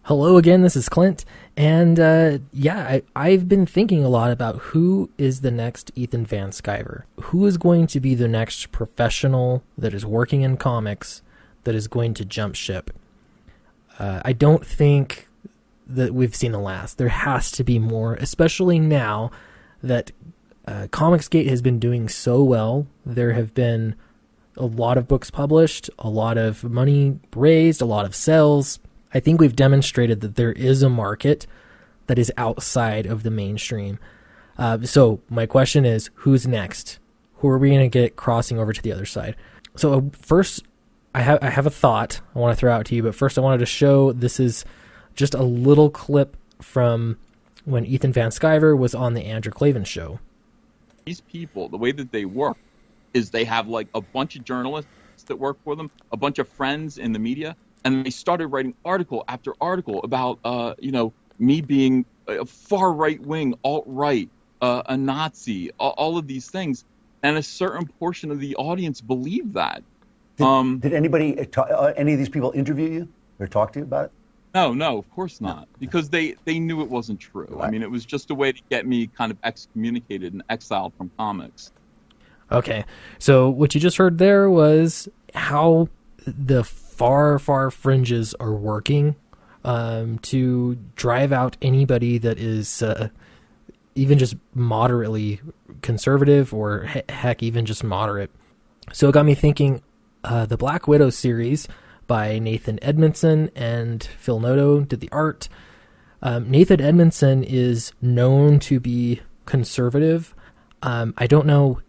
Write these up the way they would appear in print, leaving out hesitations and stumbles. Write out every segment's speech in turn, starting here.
Hello again, this is Clint, and I've been thinking a lot about who is the next Ethan Van Sciver. Who is going to be the next professional that is working in comics that is going to jump ship? I don't think that we've seen the last. There has to be more, especially now that ComicsGate has been doing so well. There have been a lot of books published, a lot of money raised, a lot of sales. I think we've demonstrated that there is a market that is outside of the mainstream. So my question is, who's next? Who are we going to get crossing over to the other side? So first, I have a thought I want to throw out to you, but first I wanted to show, this is just a little clip from when Ethan Van Sciver was on the Andrew Klavan show. These people, the way that they work is they have like a bunch of journalists that work for them, a bunch of friends in the media, and they started writing article after article about, me being a far right-wing, alt-right, a Nazi, all of these things. And a certain portion of the audience believed that. Did anybody, any of these people interview you or talk to you about it? No, of course not. Because they knew it wasn't true. Right. I mean, it was just a way to get me kind of excommunicated and exiled from comics. Okay, so what you just heard there was how the far fringes are working to drive out anybody that is even just moderately conservative, or heck, even just moderate. So it got me thinking, the Black Widow series by Nathan Edmondson and Phil Noto did the art. Nathan Edmondson is known to be conservative. I don't know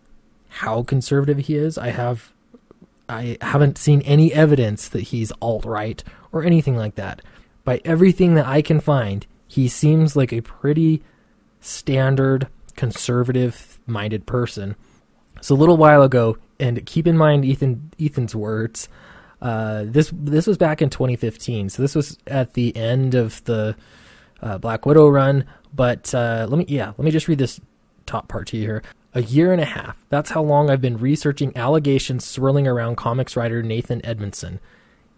how conservative he is. I haven't seen any evidence that he's alt-right or anything like that. By everything that I can find, he seems like a pretty standard conservative-minded person. So a little while ago, and keep in mind Ethan's words, this was back in 2015, so this was at the end of the Black Widow run, but let me just read this top part to you here. A year and a half. That's how long I've been researching allegations swirling around comics writer Nathan Edmondson.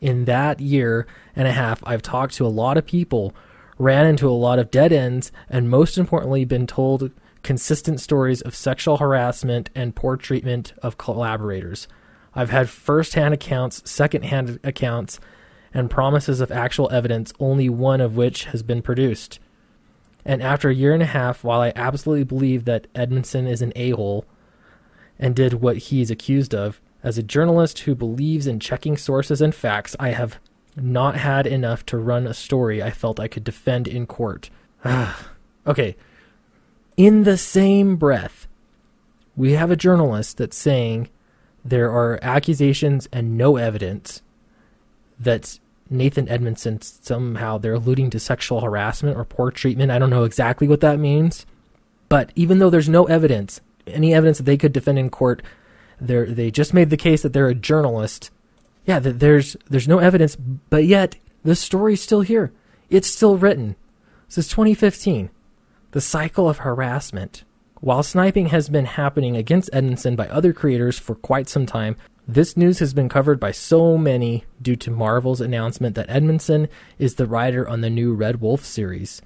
In that year and a half, I've talked to a lot of people, ran into a lot of dead ends, and most importantly, been told consistent stories of sexual harassment and poor treatment of collaborators. I've had first-hand accounts, second-hand accounts, and promises of actual evidence, only one of which has been produced. And after a year and a half, while I absolutely believe that Edmondson is an a-hole and did what he is accused of, as a journalist who believes in checking sources and facts, I have not had enough to run a story I felt I could defend in court. Okay. In the same breath, we have a journalist that's saying there are accusations and no evidence that Nathan Edmondson, somehow they're alluding to sexual harassment or poor treatment. I don't know exactly what that means. But even though there's no evidence, any evidence that they could defend in court, they just made the case that they're a journalist. Yeah, that there's no evidence, but yet the story's still here. It's still written. This is 2015. The cycle of harassment. While sniping has been happening against Edmondson by other creators for quite some time, this news has been covered by so many due to Marvel's announcement that Edmondson is the writer on the new Red Wolf series.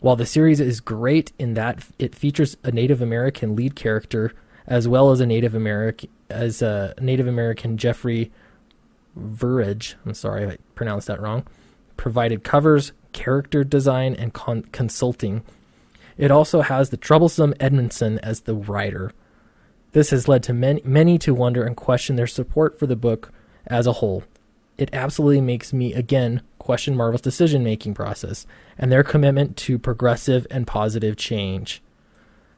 While the series is great in that it features a Native American lead character, as well as a Native American Jeffrey Verridge, I'm sorry if I pronounced that wrong, provided covers, character design, and consulting. It also has the troublesome Edmondson as the writer. This has led to many to wonder and question their support for the book as a whole. It absolutely makes me, again, question Marvel's decision-making process and their commitment to progressive and positive change.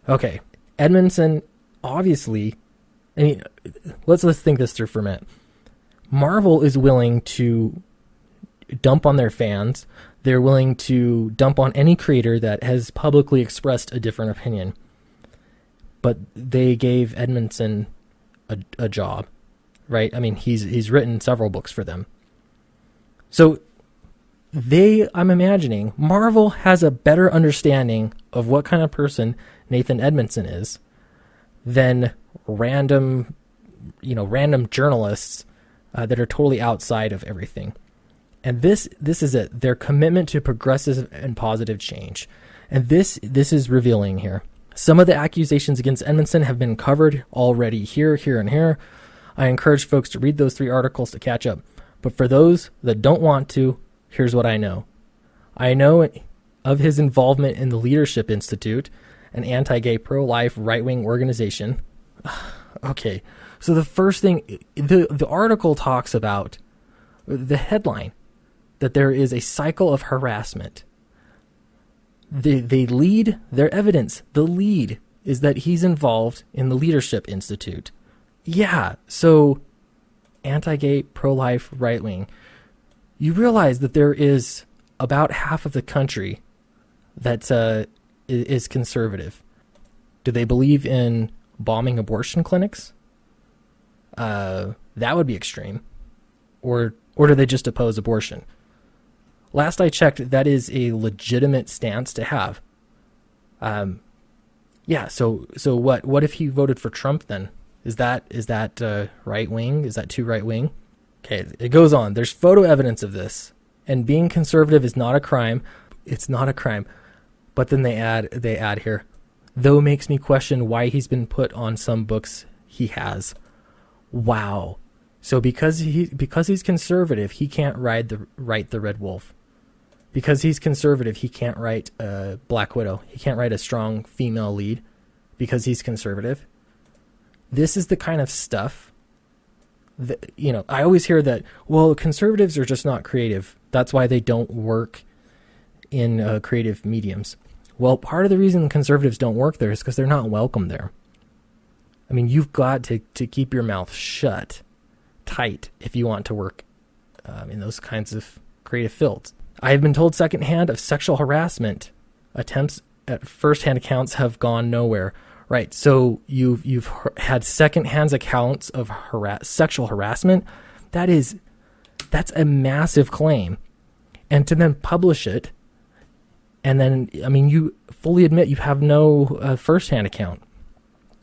Okay, Edmondson, obviously, I mean, let's think this through for a minute. Marvel is willing to dump on their fans. They're willing to dump on any creator that has publicly expressed a different opinion. But they gave Edmondson a job, right? I mean, he's written several books for them. So I'm imagining, Marvel has a better understanding of what kind of person Nathan Edmondson is than random journalists that are totally outside of everything. And this is it. Their commitment to progressive and positive change. And this is revealing here. Some of the accusations against Edmondson have been covered already here, and here. I encourage folks to read those 3 articles to catch up. But for those that don't want to, here's what I know. I know of his involvement in the Leadership Institute, an anti-gay, pro-life, right-wing organization. Okay, so the first thing, the article talks about the headline, that there is a cycle of harassment. They lead their evidence. The lead is that he's involved in the Leadership Institute. Yeah, so anti-gay, pro-life, right-wing. You realize that there is about half of the country that is conservative. Do they believe in bombing abortion clinics? That would be extreme. Or do they just oppose abortion? Last I checked, that is a legitimate stance to have. Yeah, so what? What if he voted for Trump then? Is that right wing? Is that too right wing? Okay, it goes on. There's photo evidence of this, and being conservative is not a crime. It's not a crime. But then they add here, though makes me question why he's been put on some books he has. Wow. So because he's conservative, he can't write the Red Wolf. Because he's conservative, he can't write Black Widow. He can't write a strong female lead because he's conservative. This is the kind of stuff that, I always hear that, well, conservatives are just not creative. That's why they don't work in creative mediums. Well, part of the reason conservatives don't work there is because they're not welcome there. I mean, you've got to keep your mouth shut tight if you want to work in those kinds of creative fields. I have been told secondhand of sexual harassment attempts at firsthand accounts have gone nowhere. Right, so you've had secondhand accounts of sexual harassment. That's a massive claim, and to then publish it, and then you fully admit you have no firsthand account.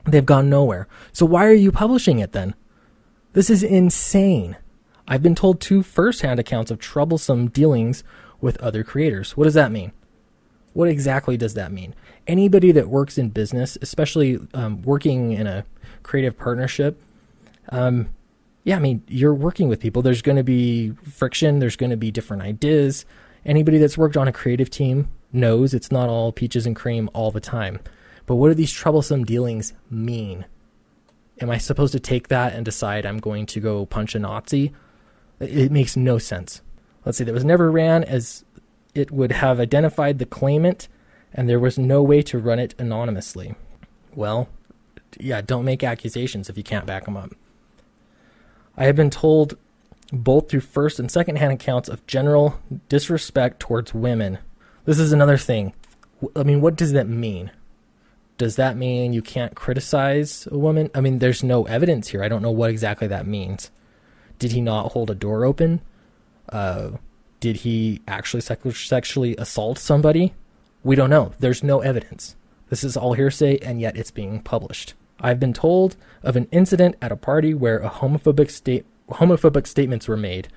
They've gone nowhere. So why are you publishing it then? This is insane. I've been told 2 firsthand accounts of troublesome dealings with other creators. What does that mean? What exactly does that mean? Anybody that works in business, especially working in a creative partnership, you're working with people. There's going to be friction. There's going to be different ideas. Anybody that's worked on a creative team knows it's not all peaches and cream all the time. But what do these troublesome dealings mean? Am I supposed to take that and decide I'm going to go punch a Nazi? It makes no sense. Let's see, that was never ran as it would have identified the claimant, and there was no way to run it anonymously. Well, yeah, don't make accusations if you can't back them up. I have been told both through first and second-hand accounts of general disrespect towards women. This is another thing. I mean, what does that mean? Does that mean you can't criticize a woman? I mean, there's no evidence here. I don't know what exactly that means. Did he not hold a door open? Did he actually sexually assault somebody? We don't know. There's no evidence. This is all hearsay, and yet it's being published. I've been told of an incident at a party where homophobic statements were made,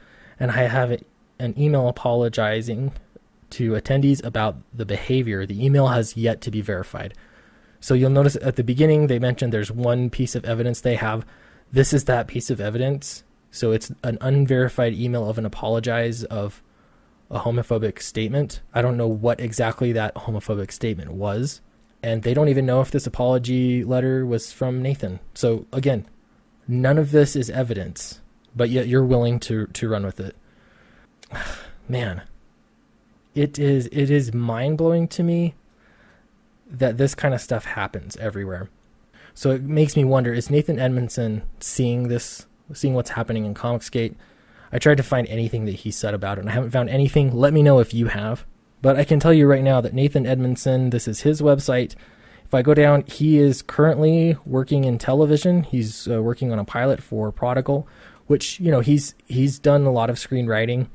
and I have an email apologizing to attendees about the behavior. The email has yet to be verified. So you'll notice at the beginning they mentioned there's one piece of evidence they have. This is that piece of evidence. So it's an unverified email of an apologize of a homophobic statement. I don't know what exactly that homophobic statement was. And they don't even know if this apology letter was from Nathan. So again, none of this is evidence, but yet you're willing to run with it. Man, it is mind-blowing to me that this kind of stuff happens everywhere. So it makes me wonder, is Nathan Edmondson seeing what's happening in ComicsGate? I tried to find anything that he said about it, and I haven't found anything. Let me know if you have. But I can tell you right now that Nathan Edmondson, this is his website. If I go down, he is currently working in television. He's working on a pilot for Prodigal, which, he's done a lot of screenwriting.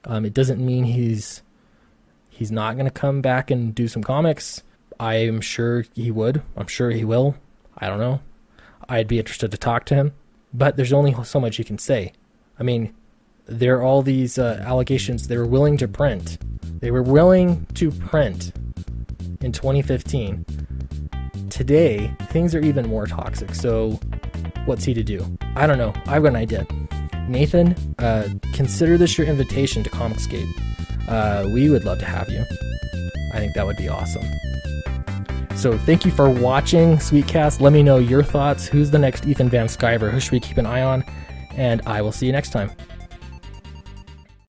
It doesn't mean he's not going to come back and do some comics. I am sure he would. I'm sure he will. I don't know. I'd be interested to talk to him. But there's only so much you can say. I mean, there are all these allegations they were willing to print. They were willing to print in 2015. Today, things are even more toxic. So what's he to do? I don't know. I've got an idea. Nathan, consider this your invitation to ComicsGate. We would love to have you. I think that would be awesome. So thank you for watching, Sweetcast. Let me know your thoughts. Who's the next Ethan Van Sciver? Who should we keep an eye on? And I will see you next time.